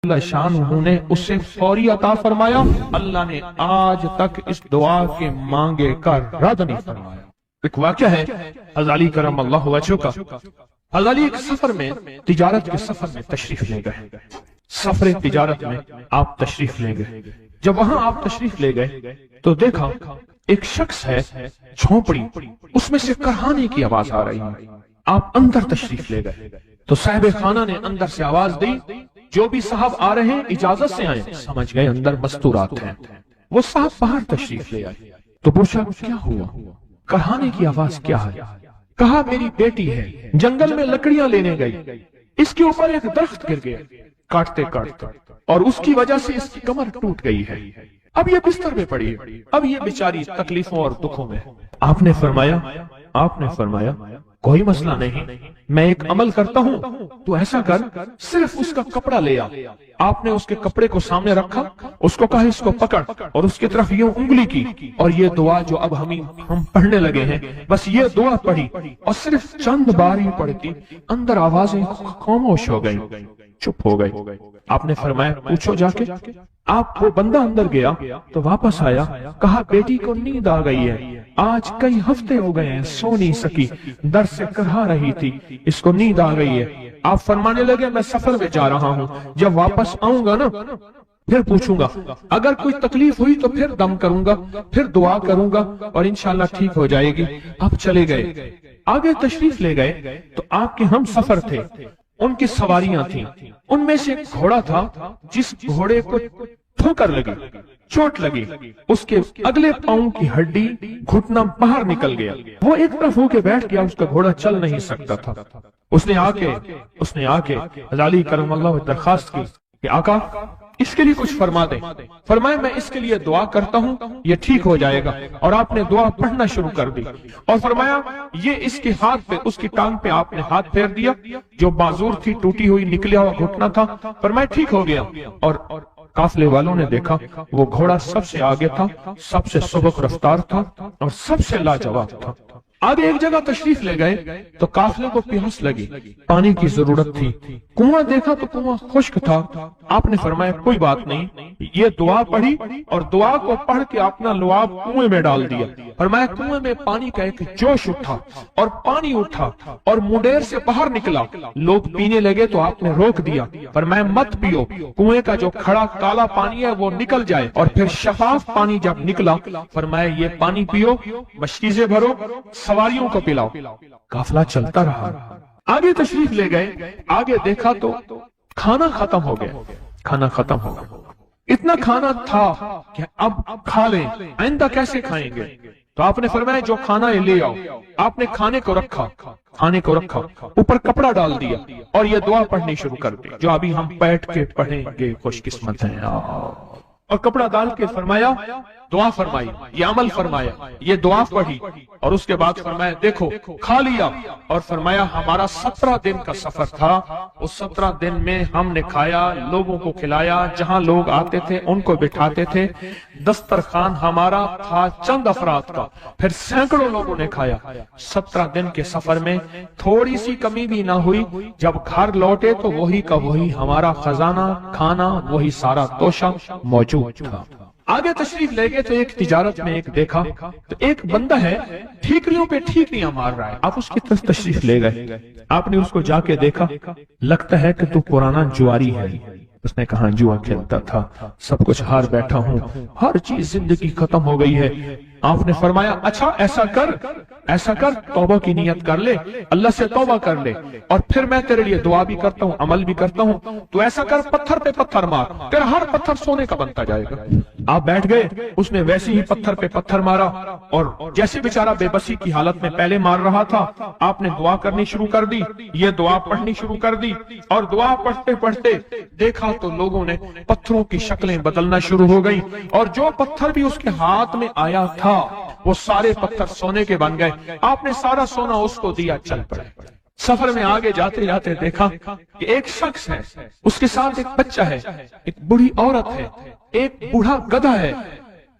اللہ شانہ نے اسے فوری عطا فرمایا. اللہ نے آج تک اس دعا کے مانگے کا رد نہیں فرمایا. ایک واقعہ ہے حضرت علی کرم اللہ وجہہ کا. حضرت علی ایک سفر میں تجارت کے سفر میں تشریف لے گئے. سفر تجارت میں آپ تشریف لے گئے. جب وہاں آپ تشریف لے گئے تو دیکھا ایک شخص ہے جھونپڑی, اس میں سے کرہانے کی آواز آ رہی ہے. آپ اندر تشریف لے گئے تو صاحب خانہ نے اندر سے آواز دی, جو بھی صاحب آ رہے ہیں اجازت سے آئیں. سمجھ گئے اندر مستورات ہیں. وہ صاحب باہر تشریف لے آئے تو پوچھا کیا ہوا, کرہانے کی آواز کیا ہے؟ کہا میری بیٹی ہے, جنگل میں لکڑیاں لینے گئی, اس کے اوپر ایک درخت گر گیا کاٹتے کاٹتے, اور اس کی وجہ سے اس کی کمر ٹوٹ گئی ہے. اب یہ بستر میں پڑی ہے, اب یہ بیچاری تکلیفوں اور دکھوں میں. آپ نے فرمایا کوئی مسئلہ نہیں, میں ایک عمل کرتا ہوں, تو ایسا کر صرف اس کا کپڑا لے آ. آپ نے اس کے کپڑے کو سامنے رکھا, اس کو کہا اس کو پکڑ, اور اس کی طرف یوں انگلی کی, اور یہ دعا جو اب ہم پڑھنے لگے ہیں, بس یہ دعا پڑھی, اور صرف چند بار ہی پڑھتی اندر آوازیں خاموش ہو گئی, چپ ہو گئی. آپ نے فرمایا پوچھو جا کے. آپ وہ بندہ اندر گیا تو واپس آیا, کہا بیٹی کو نیند آ گئی ہے, آج کئی ہفتے ہو گئے ہیں سو نہیں سکی, در سے کرہا رہی تھی, اس کو نیند آ گئی ہے. آپ فرمانے لگے میں سفر میں جا رہا ہوں, جب واپس آؤں گا نا پھر پوچھوں گا, اگر کوئی تکلیف ہوئی تو پھر دم کروں گا, پھر دعا کروں گا, اور انشاءاللہ ٹھیک ہو جائے گی. آپ چلے گئے, آگے تشریف لے گئے تو آپ کے ہم سفر تھے, ان کی سواریاں تھیں. ان میں سے ایک گھوڑا تھا جس گھوڑے کو ٹھوکر لگی, چوٹ لگی, اس کے اگلے پاؤں کی ہڈی گھٹنا باہر نکل گیا. وہ ایک طرف ہو کے بیٹھ گیا, اس کا گھوڑا چل نہیں سکتا تھا. اس نے آ کے حضرت علی کرم اللہ درخواست کی کہ آقا اس کے لیے کچھ فرما دیں. فرمایا میں اس کے لیے دعا کرتا ہوں, یہ ٹھیک ہو جائے گا. اور آپ نے دعا پڑھنا شروع کر دی, اور فرمایا یہ اس کے ہاتھ پہ, اس کی ٹانگ پہ آپ نے ہاتھ پھیر دیا, جو معذور تھی ٹوٹی ہوئی نکلیا ہوا گھٹنا تھا. فرمایا ٹھیک ہو گیا. اور قافلے والوں نے دیکھا وہ گھوڑا سب سے آگے تھا, سب سے سبک رفتار تھا, اور سب سے لاجواب تھا. آگے ایک جگہ تشریف لے گئے تو قافلے کو پیاس لگی, پانی کی ضرورت تھی. کنواں دیکھا تو کنواں خشک تھا. آپ نے فرمایا کوئی بات نہیں, یہ دعا پڑھی, اور دعا کو پڑھ کے اپنا لعاب کنویں میں ڈال دیا. فرمایا کنویں میں پانی کا ایک جوش اٹھا, اور پانی اٹھا اور منڈیر سے باہر نکلا. لوگ پینے لگے تو آپ نے روک دیا. فرمایا مت پیو, کنویں کا جو کھڑا کالا پانی ہے وہ نکل جائے, اور پھر شفاف پانی جب نکلا فرمایا یہ پانی پیو, مشکیزیں بھرو, سواریوں کو پلاؤ. قافلہ چلتا رہا. آگے تشریف لے گئے, آگے دیکھا تو کھانا ختم ہو گیا. اتنا کھانا تھا کہ اب کھا لیں, آئندہ کیسے کھائیں گے؟ تو آپ نے فرمایا جو کھانا ہے لے آؤ. آپ نے کھانے کو رکھا, اوپر کپڑا ڈال دیا, اور یہ دعا پڑھنی شروع کر دی جو ابھی ہم بیٹھ کے پڑھیں گے, خوش قسمت ہیں. اور کپڑا ڈال کے فرمایا دعا فرمائی, یہ عمل فرمایا, یہ دعا پڑھی, اور اس کے بعد فرمایا دیکھو کھا لیا. اور فرمایا ہمارا 17 دن کا سفر تھا, اس 17 دن میں ہم نے کھایا, لوگوں کو کھلایا, جہاں لوگ آتے تھے ان کو بٹھاتے تھے. دسترخوان ہمارا تھا چند افراد کا, پھر سینکڑوں لوگوں نے کھایا. 17 دن کے سفر میں تھوڑی سی کمی بھی نہ ہوئی. جب گھر لوٹے تو وہی کا وہی ہمارا خزانہ, کھانا وہی سارا توشہ موجود تھا. آگے تشریف لے گئے تو ایک تجارت میں ایک دیکھا تو ایک بندہ ہے ٹھیکریوں پہ ٹھیکریاں مار رہا ہے. آپ اس کی طرف تشریف لے گئے, آپ نے اس کو جا کے دیکھا, لگتا ہے کہ تو پرانا جواری ہے. اس نے کہا جوا کھیلتا تھا, سب کچھ ہار بیٹھا ہوں, ہر چیز زندگی ختم ہو گئی ہے. آپ نے فرمایا اچھا ایسا کر توبہ کی نیت کر لے, اللہ سے توبہ کر لے, اور پھر میں تیرے لیے دعا بھی کرتا ہوں, عمل بھی کرتا ہوں. تو ایسا کر پتھر پہ پتھر مار, تیرا ہر پتھر سونے کا بنتا جائے گا. آپ بیٹھ گئے, اس نے ویسے ہی پتھر پہ پتھر مارا, اور جیسے بیچارہ بے بسی کی حالت میں پہلے مار رہا تھا, آپ نے دعا کرنی شروع کر دی, یہ دعا پڑھنی شروع کر دی. اور دعا پڑھتے پڑھتے دیکھا تو لوگوں نے پتھروں کی شکلیں بدلنا شروع ہو گئی, اور جو پتھر بھی اس کے ہاتھ میں آیا تھا وہ سارے پتھر سونے کے بن گئے. آپ نے سارا سونا اس کو دیا, چل پڑے. سفر میں آگے جاتے جاتے دیکھا کہ ایک شخص ہے, اس کے ساتھ ایک بچہ ہے, ایک بوڑھی عورت ہے, ایک بوڑھا گدھا ہے,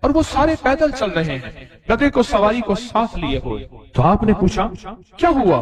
اور وہ سارے پیدل چل رہے ہیں, گدھے کو سواری کو ساتھ لیے ہوئے. تو آپ نے پوچھا کیا ہوا؟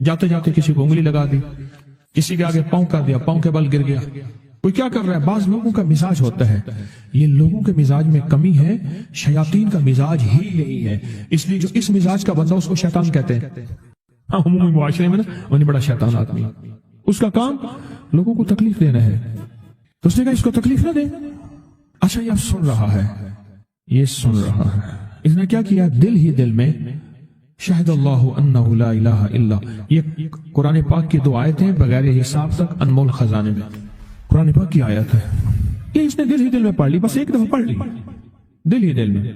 جاتے جاتے کسی کو انگلی لگا دی، کسی کے آگے پاؤں کر دیا، پاؤں کے بل گر گیا، کوئی کیا کر رہا ہے۔ بعض لوگوں کا مزاج ہوتا ہے، یہ لوگوں کے مزاج میں کمی ہے، شیاطین کا مزاج ہی نہیں ہے، اس لیے جو اس مزاج کا بندہ اس کو شیطان کہتے ہیں۔ ہاں عمومی معاشرے میں نا وہ بڑا شیطان آدمی، اس کا کام لوگوں کو تکلیف دینا ہے، تو اس نے کہا اس کو تکلیف نہ دے۔ اچھا یہ اب سن رہا ہے، یہ سن رہا ہے، اس نے کیا کیا، دل ہی دل میں شہد اللہ انہ لا الہ الا، یہ قرآن پاک کی 2 آیتیں بغیر حساب تک انمول خزانے میں، قرآن پاک کی آیت ہے، یہ اس نے دل ہی دل میں پڑھ لی، بس ایک دفعہ پڑھ لی دل ہی دل میں۔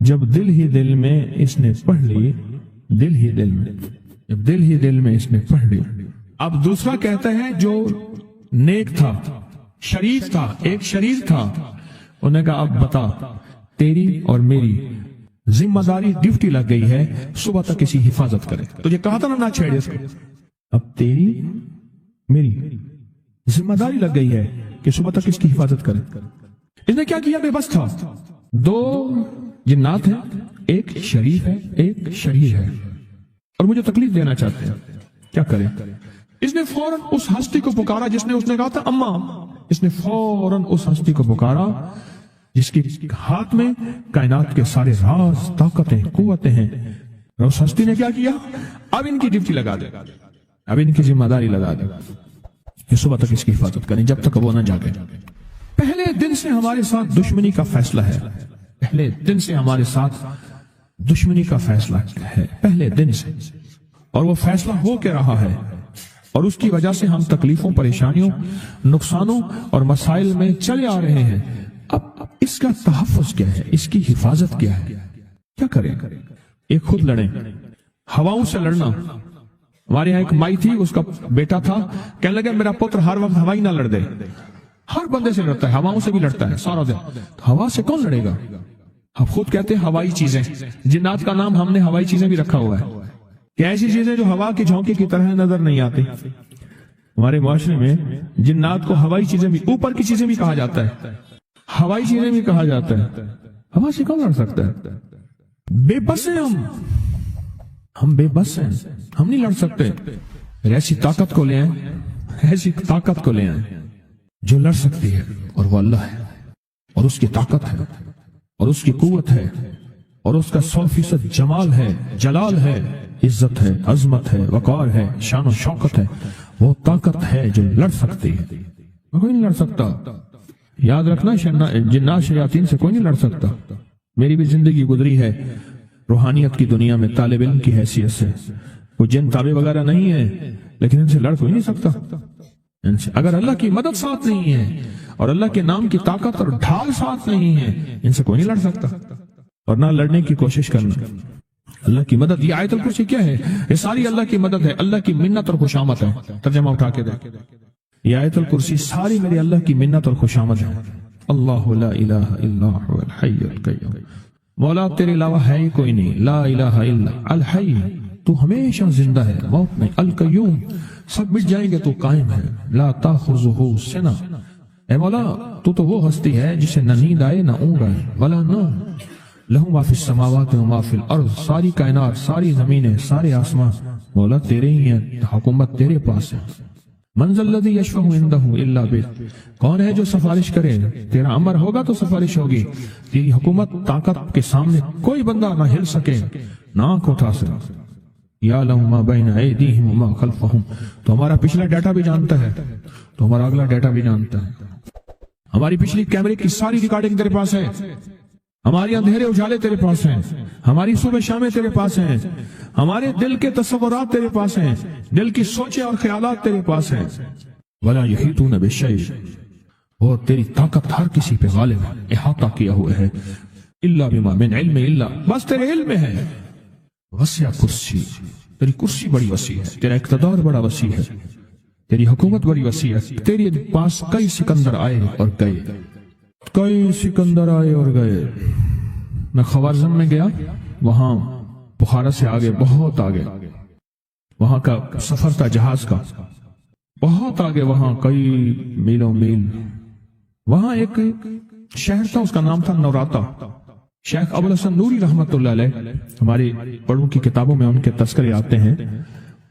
جب دل ہی دل میں اس نے پڑھ لی، دل ہی دل میں، جب دل ہی دل میں اس نے پڑھ لی، اب دوسرا کہتا ہے جو نیک تھا، شریف تھا، ایک شریف تھا، انہوں نے کہا اب بتا، تیری اور میری ذمہ داری ڈیوٹی لگ گئی ہے، صبح تک کسی حفاظت کرے، تجھے کہا تھا نہ چھیڑے اس کو، اب تیری میری ذمہ داری لگ گئی ہے کہ صبح تک اس کی حفاظت کرے۔ اس نے کیا کیا، بے بس تھا، 2 جنات ہیں، ایک شریف ہے ایک شریر ہے، اور مجھے تکلیف دینا چاہتے ہیں، کیا کریں۔ اس نے فوراً اس ہستی کو پکارا جس نے کہا تھا اماں، اس نے فوراً اس ہستی کو پکارا جس کے ہاتھ میں کائنات کے سارے راز، طاقتیں، قوتیں ہیں، اور اس ہستی نے کیا کیا، اب ان کی ڈیوٹی لگا دے، اب ان کی ذمہ داری لگا دے کہ صبح تک اس کی حفاظت کریں جب تک وہ نہ جاگے۔ پہلے دن سے ہمارے ساتھ دشمنی کا فیصلہ ہے، پہلے دن سے ہمارے ساتھ دشمنی کا فیصلہ ہے، پہلے دن سے، اور وہ فیصلہ ہو کے رہا ہے، اور اس کی وجہ سے ہم تکلیفوں، پریشانیوں، نقصانوں اور مسائل میں چلے آ رہے ہیں۔ اب اس کا تحفظ کیا ہے، اس کی حفاظت کیا ہے، کیا کریں۔ ایک خود لڑیں، ہواؤں سے لڑنا۔ ہمارے یہاں ایک مائی تھی، اس کا بیٹا تھا، کہنے لگا میرا پتر ہر وقت ہوائی نہ لڑ دے، ہر بندے سے لڑتا ہے، ہواؤں سے بھی لڑتا ہے سارا دن، ہوا سے کون لڑے گا۔ ہم خود کہتے ہیں ہوائی چیزیں، جنات کا نام ہم نے ہوائی چیزیں بھی رکھا ہوا ہے، کہ ایسی چیزیں جو ہوا کے جھونکے کی طرح نظر نہیں آتی۔ ہمارے معاشرے میں جنات کو ہوائی چیزیں بھی، اوپر کی چیزیں بھی کہا جاتا ہے، ہوائی چیزیں بھی کہا جاتا ہے۔ ہوا سے کون لڑ سکتا ہے، بے بس ہیں ہم بے بس ہیں، ہم نہیں لڑ سکتے۔ ایسی طاقت کو لے آئیں، ایسی طاقت کو لے آئیں جو لڑ سکتی ہے، اور وہ اللہ ہے، اور اس کی طاقت ہے، اور اس کی قوت ہے، اور اس کا 100% جمال ہے، جلال ہے، عزت ہے، عظمت ہے، وقار ہے، شان و شوکت ہے۔ وہ طاقت ہے جو لڑ سکتی ہے، کوئی نہیں لڑ سکتا۔ یاد رکھنا، جنات شیاطین سے کوئی نہیں لڑ سکتا۔ میری بھی زندگی گزری ہے روحانیت کی دنیا میں طالب علم کی حیثیت سے، کوئی جن تابع وغیرہ نہیں ہے، لیکن ان سے لڑ کوئی نہیں سکتا۔ ان سے اگر اللہ کی مدد ساتھ نہیں ہے، اور اللہ کے نام کی طاقت اور ڈھال ساتھ نہیں ہے، ان سے کوئی نہیں لڑ سکتا، اور نہ لڑنے کی کوشش کرنا۔ اللہ کی مدد، یہ آیت الکرسی کیا ہے، یہ ساری اللہ کی مدد ہے، اللہ کی منت اور خوشامد ہے۔ ترجمہ اٹھا کے دیکھ، یہ آیت الکرسی ساری میری اللہ کی منت اور خوشامد ہے۔ اللہ لا الہ الا هو الحی القیوم، مولا تیرے علاوہ ہے ہی کوئی نہیں، لا الہ الا الحی، تو ہمیشہ زندہ ہے، موت نہیں، القیوم، سب مٹ جائیں گے تو قائم ہے، لا تاخذہ سنہ، اے مولا تو وہ ہستی ہے جسے نہ نیند آئے نہ اونگ آئے، ولا نوم، لہو ما فی السماوات و ما فی الارض، ساری کائنات، ساری زمینیں، سارے آسمان مولا تیرے ہی ہیں، حکومت تیرے پاس ہے۔ من ذا الذی یشفع عندہ الا بإذنہ، کون ہے جو سفارش کرے، تیرا امر ہوگا تو سفارش ہوگی، تیری حکومت طاقت کے سامنے کوئی بندہ نہ ہل سکے، نہ آنکھ اٹھا سکے۔ یعلم ما بین ایدیہم وما خلفہم، تو ہمارا پچھلا ڈیٹا بھی جانتا ہے، تو ہمارا اگلا ڈیٹا بھی جانتا ہے۔ ہماری پچھلی کیمرے کی ساری ریکارڈنگ تیرے پاس ہے، ہماری اندھیرے اجالے تیرے پاس ہیں، ہماری صبح شامیں تیرے پاس ہیں، ہمارے دل کے تصورات تیرے پاس ہیں، دل کی سوچیں اور خیالات تیرے پاس ہیں۔ ولا یحیطون بشیء، اور تیری طاقت ہر کسی پہ غالب ہے، احاطہ کیا ہوا ہے، الا بما من علم، الا بس تیرے علم میں ہے۔ وسع کرسی، تیری کرسی بڑی وسیع ہے، تیرا اقتدار بڑا وسیع ہے، تیری حکومت بڑی وسیع ہے، تیرے پاس کئی سکندر آئے اور گئے، کئی سکندر آئے اور گئے۔ میں خوارزم میں گیا، وہاں بخارا سے آگے، بہت آگے، وہاں کا سفر تھا جہاز کا، بہت آگے، وہاں کئی میلوں میل، وہاں ایک شہر تھا، اس کا نام تھا نوراتا۔ شیخ ابوالحسن نوری رحمت اللہ علیہ، ہماری بڑوں کی کتابوں میں ان کے تذکرے آتے ہیں،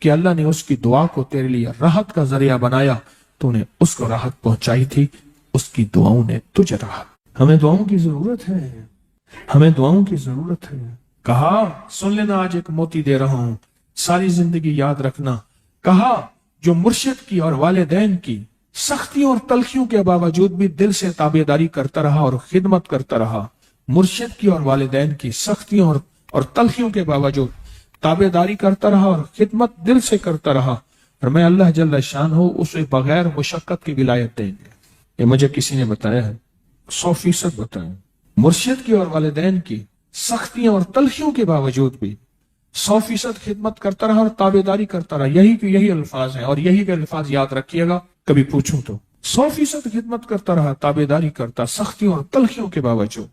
کہ اللہ نے اس کی دعا کو تیرے لیے راحت کا ذریعہ بنایا، تو نے اس کو راحت پہنچائی تھی، اس کی دعاؤں نے تجھے راحت۔ ہمیں دعاؤں کی ضرورت ہے، ہمیں دعاؤں کی ضرورت ہے۔ کہا سن لینا، آج ایک موتی دے رہا ہوں، ساری زندگی یاد رکھنا۔ کہا جو مرشد کی اور والدین کی سختیوں اور تلخیوں کے باوجود بھی دل سے تابعداری کرتا رہا اور خدمت کرتا رہا، مرشد کی اور والدین کی سختیوں اور تلخیوں کے باوجود تابعداری کرتا رہا اور خدمت دل سے کرتا رہا، اور میں اللہ جل شان ہو اسے بغیر مشقت کی ولایت دیں گے۔ یہ مجھے کسی نے بتایا ہے، 100% بتایا۔ مرشد کی اور والدین کی سختیوں اور تلخیوں کے باوجود بھی 100% خدمت کرتا رہا اور تابعداری کرتا رہا۔ یہی الفاظ ہیں، اور یہی کے الفاظ یاد رکھیے گا کبھی پوچھوں تو۔ 100% خدمت کرتا رہا، تابعداری کرتا، سختیوں اور تلخیوں کے باوجود۔